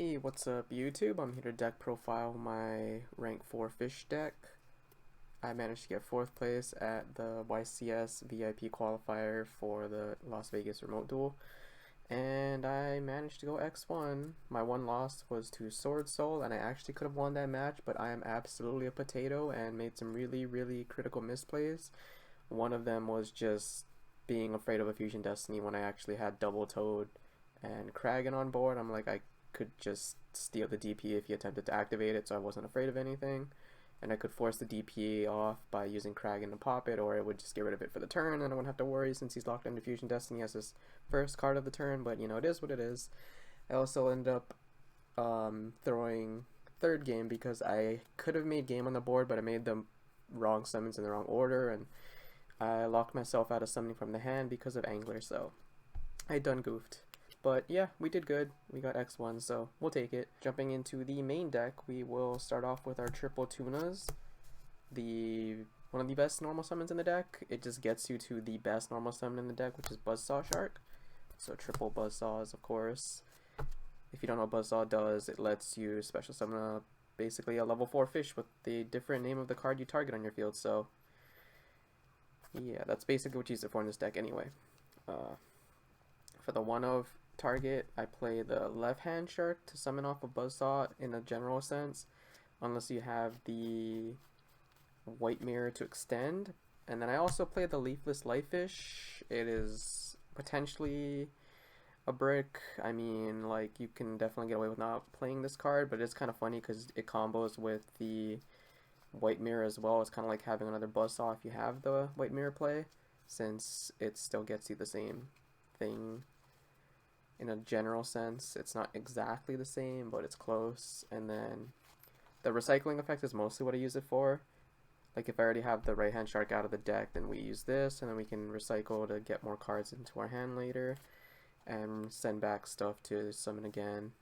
Hey, what's up YouTube? I'm here to deck profile my rank 4 fish deck. I managed to get 4th place at the YCS VIP qualifier for the Las Vegas remote duel. And I managed to go X1. My one loss was to Sword Soul, and I actually could have won that match, but I am absolutely a potato and made some really critical misplays. One of them was just being afraid of a Fusion Destiny when I actually had Double Toad and Kragen on board. I'm like, I could just steal the DP if he attempted to activate it, so I wasn't afraid of anything. And I could force the DP off by using Kragen to pop it, or it would just get rid of it for the turn, and I wouldn't have to worry since he's locked into Fusion Destiny as his first card of the turn, but you know, it is what it is. I also ended up throwing third game because I could have made game on the board, but I made the wrong summons in the wrong order, and I locked myself out of summoning from the hand because of Angler, so I done goofed. But yeah, we did good. We got X1, so we'll take it. Jumping into the main deck, we will start off with our triple tunas. One of the best normal summons in the deck. It just gets you to the best normal summon in the deck, which is Buzzsaw Shark. So triple Buzzsaws, of course. If you don't know what Buzzsaw does, it lets you special summon basically a level 4 fish with the different name of the card you target on your field. So yeah, that's basically what you use it for in this deck anyway. For the one-of target, I play the left hand shark to summon off a Buzzsaw in a general sense, unless you have the white mirror to extend. And then I also play the leafless lightfish. It is potentially a brick. I mean, like, you can definitely get away with not playing this card, but it's kind of funny because it combos with the white mirror as well. It's kind of like having another Buzzsaw if you have the white mirror play, since it still gets you the same thing. In a general sense, it's not exactly the same, but it's close. And then the recycling effect is mostly what I use it for. Like if I already have the right hand shark out of the deck, then we use this, and then we can recycle to get more cards into our hand later and send back stuff to summon again.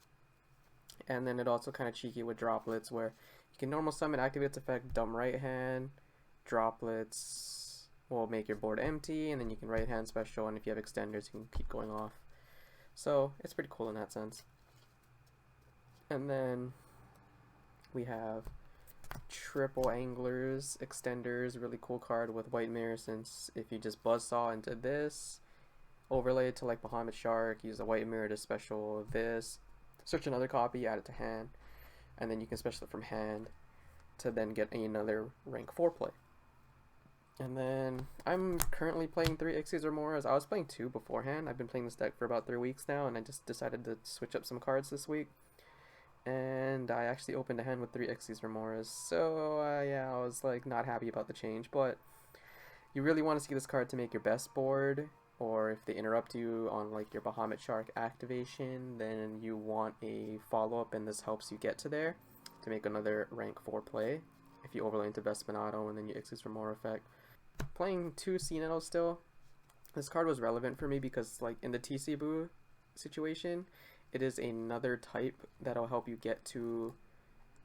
And then it also kind of cheeky with droplets, where you can normal summon, activate its effect, dumb right hand, droplets will make your board empty, and then you can right hand special, and if you have extenders, you can keep going off. So it's pretty cool in that sense. And then we have triple anglers, extenders, really cool card with white mirror, since if you just Buzzsaw into this, overlay it to like Bahamut Shark, use a white mirror to special this, search another copy, add it to hand, and then you can special it from hand to then get another rank 4 play. And then I'm currently playing 3 XYZ or more, as I was playing 2 beforehand. I've been playing this deck for about 3 weeks now, and I just decided to switch up some cards this week. And I actually opened a hand with 3 XYZ or more, so yeah, I was like not happy about the change. But you really want to see this card to make your best board, or if they interrupt you on like your Bahamut Shark activation, then you want a follow-up, and this helps you get to there to make another rank 4 play. If you overlay into Vespinato and then you XYZ or more effect. Playing 2 Sea Nettles still, this card was relevant for me because like in the TC Boo situation, it is another type that'll help you get to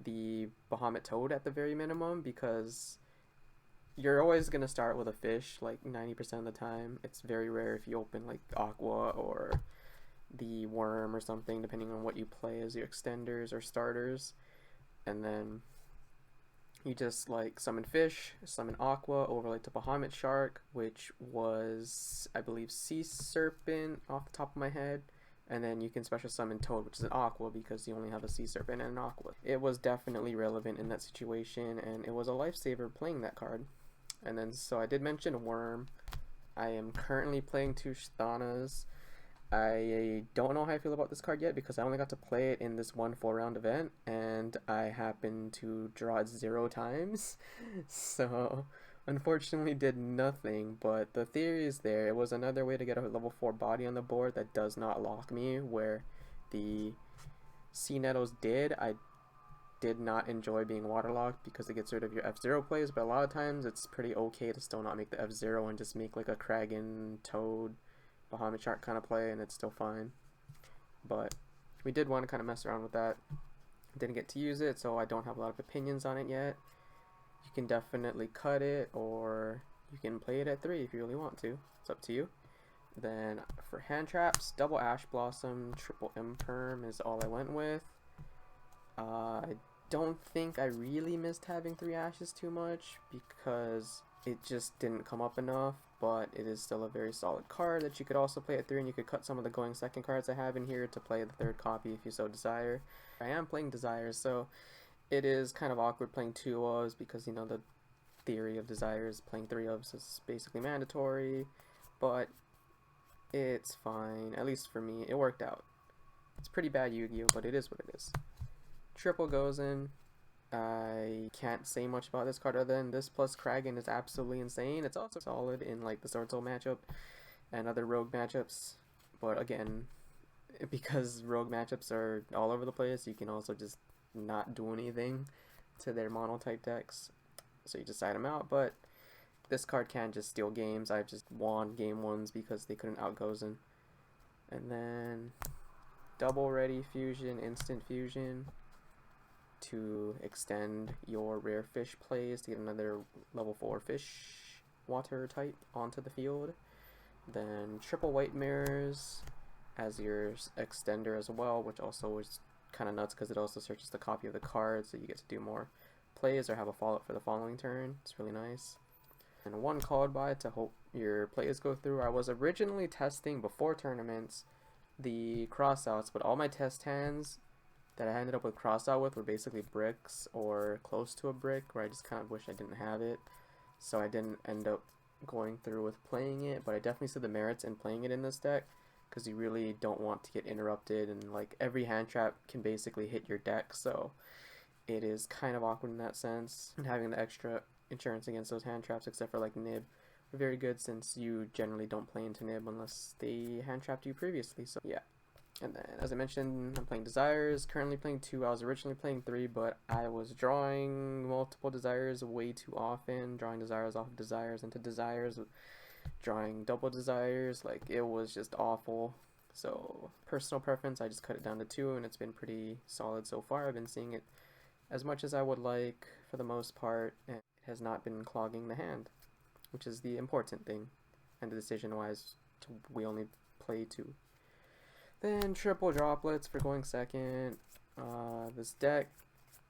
the Bahamut Toad at the very minimum, because you're always going to start with a fish like 90% of the time. It's very rare if you open like Aqua or the Worm or something, depending on what you play as your extenders or starters. And then you just like summon fish, summon aqua, overlay to Bahamut Shark, which was, I believe, Sea Serpent off the top of my head, and then you can special summon Toad, which is an aqua because you only have a Sea Serpent and an aqua. It was definitely relevant in that situation, and it was a lifesaver playing that card. And then, so I did mention Worm. I am currently playing 2 Shthanas. I don't know how I feel about this card yet because I only got to play it in this one 4-round event, and I happened to draw it 0 times, so unfortunately did nothing. But the theory is there. It was another way to get a level 4 body on the board that does not lock me, where the Sea Nettles did. I did not enjoy being waterlocked because it gets rid of your F0 plays, but a lot of times it's pretty okay to still not make the F0 and just make like a Kragen, Toad, Bahamut Shark kind of play, and it's still fine. But we did want to kind of mess around with that. Didn't get to use it, so I don't have a lot of opinions on it yet. You can definitely cut it, or you can play it at 3 if you really want to. It's up to you. Then for hand traps, double Ash Blossom, triple Imperm is all I went with. I don't think I really missed having 3 ashes too much because it just didn't come up enough, but it is still a very solid card that you could also play at 3, and you could cut some of the going second cards I have in here to play the 3rd copy if you so desire. I am playing Desires, so it is kind of awkward playing 2 ofs because, you know, the theory of Desires playing 3 ofs is basically mandatory, but it's fine. At least for me, it worked out. It's pretty bad Yu-Gi-Oh, but it is what it is. Triple goes in. I can't say much about this card other than this plus Kragen is absolutely insane. It's also solid in like the Sword Soul matchup and other rogue matchups, but again, because rogue matchups are all over the place, you can also just not do anything to their mono type decks, so you just side them out. But this card can just steal games. I've just won game 1s because they couldn't out Gozen. And then double ready fusion, instant fusion to extend your rare fish plays to get another level 4 fish water type onto the field. Then triple white mirrors as your extender as well, which also is kind of nuts because it also searches the copy of the card, so you get to do more plays or have a follow-up for the following turn. It's really nice. And one called by to hope your plays go through. I was originally testing before tournaments the crossouts, but all my test hands that I ended up with crossout with were basically bricks or close to a brick, where I just kind of wish I didn't have it. So I didn't end up going through with playing it, but I definitely see the merits in playing it in this deck because you really don't want to get interrupted, and like every hand trap can basically hit your deck, so it is kind of awkward in that sense. And having the extra insurance against those hand traps, except for like Nib, are very good since you generally don't play into Nib unless they hand trapped you previously. So yeah. And then, as I mentioned, I'm playing Desires, currently playing 2. I was originally playing 3, but I was drawing multiple Desires way too often, drawing Desires off of Desires into Desires, drawing double Desires, like, it was just awful. So, personal preference, I just cut it down to 2, and it's been pretty solid so far. I've been seeing it as much as I would like, for the most part, and it has not been clogging the hand, which is the important thing, and the decision-wise, we only play 2. Then triple droplets for going second. This deck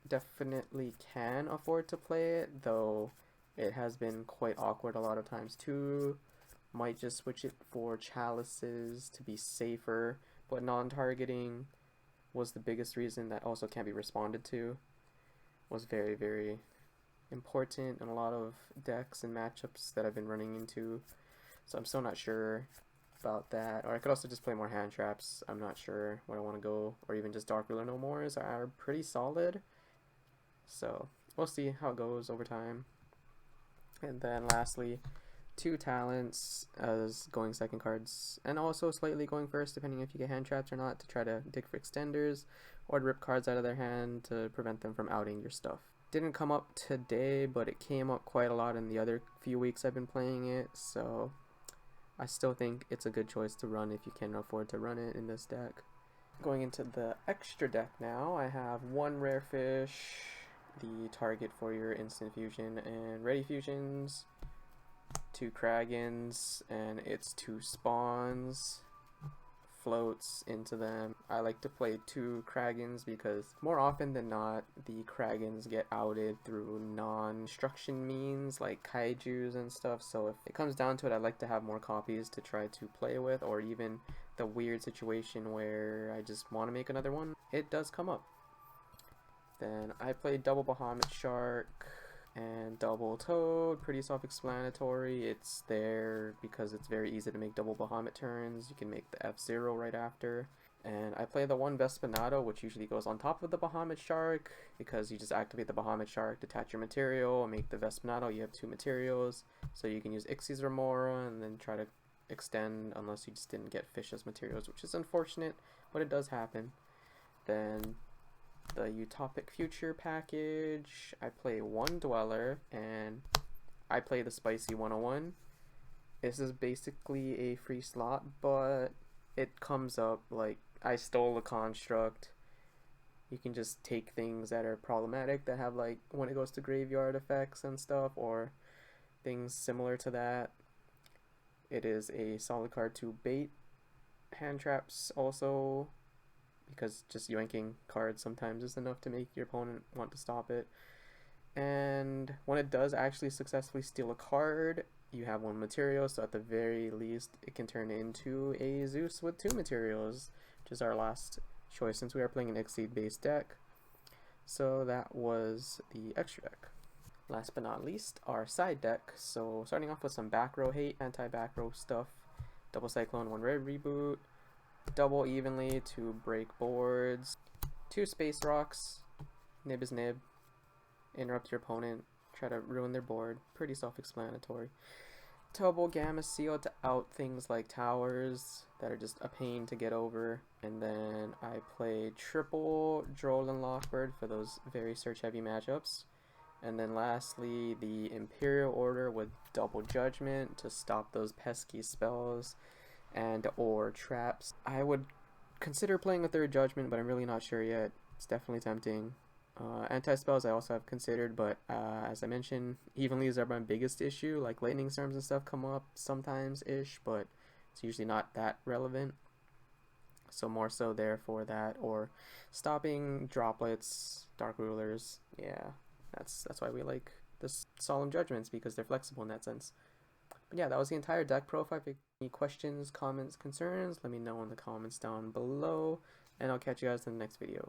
definitely can afford to play it, though it has been quite awkward a lot of times too. Might just switch it for chalices to be safer, but non-targeting was the biggest reason that also can't be responded to. Was very, very important in a lot of decks and matchups that I've been running into. So I'm still not sure about that. Or I could also just play more hand traps. I'm not sure where I want to go. Or even just Dark Ruler No Mores are pretty solid. So we'll see how it goes over time. And then lastly, 2 talents as going second cards, and also slightly going first depending if you get hand traps or not, to try to dig for extenders or to rip cards out of their hand to prevent them from outing your stuff. Didn't come up today, but it came up quite a lot in the other few weeks I've been playing it, so I still think it's a good choice to run if you can afford to run it in this deck. Going into the extra deck now, I have 1 rare fish, the target for your instant fusion and ready fusions, 2 Kragens, and it's 2 spawns, floats into them. I like to play 2 Kragens because more often than not, the Kragens get outed through non-struction means like kaijus and stuff, so if it comes down to it, I like to have more copies to try to play with, or even the weird situation where I just want to make another one. It does come up. Then I played double Bahamut Shark and double Toad, pretty self-explanatory. It's there because it's very easy to make double Bahamut turns. You can make the F-Zero right after. And I play the 1 Vespinado, which usually goes on top of the Bahamut Shark, because you just activate the Bahamut Shark, detach your material, and make the Vespinado. You have 2 materials, so you can use Ixie's Remora and then try to extend, unless you just didn't get fish as materials, which is unfortunate, but it does happen. Then the Utopic Future package, I play 1 Dweller, and I play the Spicy 101. This is basically a free slot, but it comes up like I stole a construct. You can just take things that are problematic that have like when it goes to graveyard effects and stuff, or things similar to that. It is a solid card to bait hand traps also, because just yoinking cards sometimes is enough to make your opponent want to stop it. And when it does actually successfully steal a card, you have 1 material, so at the very least it can turn into a Zeus with 2 materials, which is our last choice since we are playing an XYZ based deck. So that was the extra deck. Last but not least, our side deck. So starting off with some back row hate, anti-back row stuff. Double Cyclone, 1 red reboot. Double evenly to break boards. 2 space rocks. Nib is nib. Interrupt your opponent. Try to ruin their board. Pretty self-explanatory. Double Gamma Seal to out things like towers that are just a pain to get over. And then I play triple Droll and Lockbird for those very search heavy matchups. And then lastly, the Imperial Order with double Judgment to stop those pesky spells and or traps. I would consider playing a third Judgment, but I'm really not sure yet. It's definitely tempting. Anti-spells I also have considered, but as I mentioned, evenlies are my biggest issue. Like lightning storms and stuff come up sometimes-ish, but it's usually not that relevant. So more so there for that, or stopping droplets, dark rulers. Yeah, that's why we like the solemn judgments, because they're flexible in that sense. But yeah, that was the entire deck profile. If you have any questions, comments, concerns, let me know in the comments down below, and I'll catch you guys in the next video.